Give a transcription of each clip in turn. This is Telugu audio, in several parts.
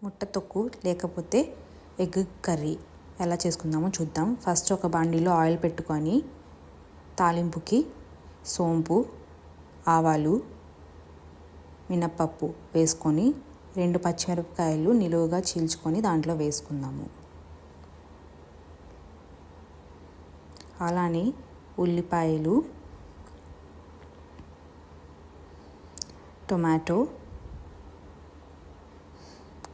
ముట్ట తొక్కు లేకపోతే ఎగ్ కర్రీ ఎలా చేసుకుందామో చూద్దాం. ఫస్ట్ ఒక బాండీలో ఆయిల్ పెట్టుకొని తాలింపుకి సోంపు, ఆవాలు, మినప్పప్పు వేసుకొని 2 పచ్చిమిరపకాయలు నిలువుగా చీల్చుకొని దాంట్లో వేసుకుందాము. అలానే ఉల్లిపాయలు, టొమాటో,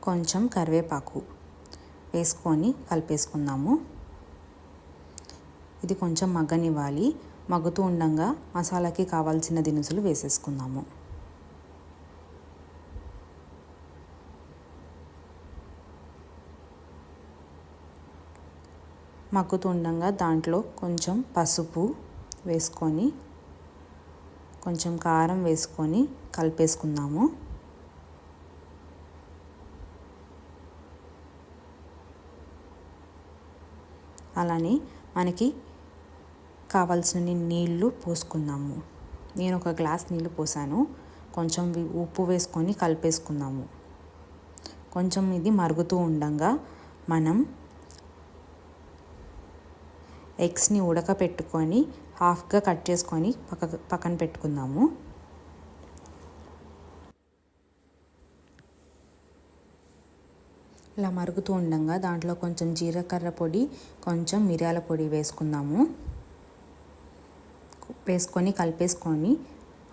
కొంచెం కరివేపాకు వేసుకొని కలిపేసుకుందాము. ఇది కొంచెం మగ్గనివ్వాలి. మగ్గుతూ ఉండగా మసాలాకి కావాల్సిన దినుసులు వేసేసుకుందాము. మగ్గుతూ ఉండగా దాంట్లో కొంచెం పసుపు వేసుకొని కొంచెం కారం వేసుకొని కలిపేసుకుందాము. అలానే మనకి కావాల్సిన నీళ్లు పోసుకుందాము. నేను ఒక గ్లాస్ నీళ్లు పోసాను. కొంచెం ఉప్పు వేసుకొని కలిపేసుకుందాము. కొంచెం ఇది మరుగుతూ ఉండగా మనం ఎగ్స్ని ఉడకపెట్టుకొని హాఫ్గా కట్ చేసుకొని పక్కన పెట్టుకుందాము. ఇలా మరుగుతూ ఉండగా దాంట్లో కొంచెం జీలకర్ర పొడి, కొంచెం మిరియాల పొడి వేసుకుందాము. వేసుకొని కలిపేసుకొని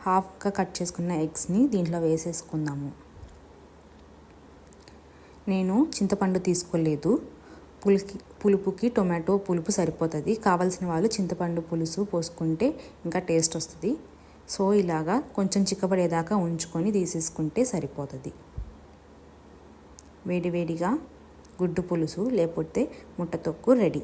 హాఫ్గా కట్ చేసుకున్న ఎగ్స్ని దీంట్లో వేసేసుకుందాము. నేను చింతపండు తీసుకోలేదు. పులుపుకి టొమాటో పులుపు సరిపోతుంది. కావాల్సిన వాళ్ళు చింతపండు పులుసు పోసుకుంటే ఇంకా టేస్ట్ వస్తుంది. సో ఇలాగా కొంచెం చిక్కబడేదాకా ఉంచుకొని తీసేసుకుంటే సరిపోతుంది. వేడివేడిగా గుడ్డు పులుసు లేకపోతే ముట్ట తొక్కు రెడీ.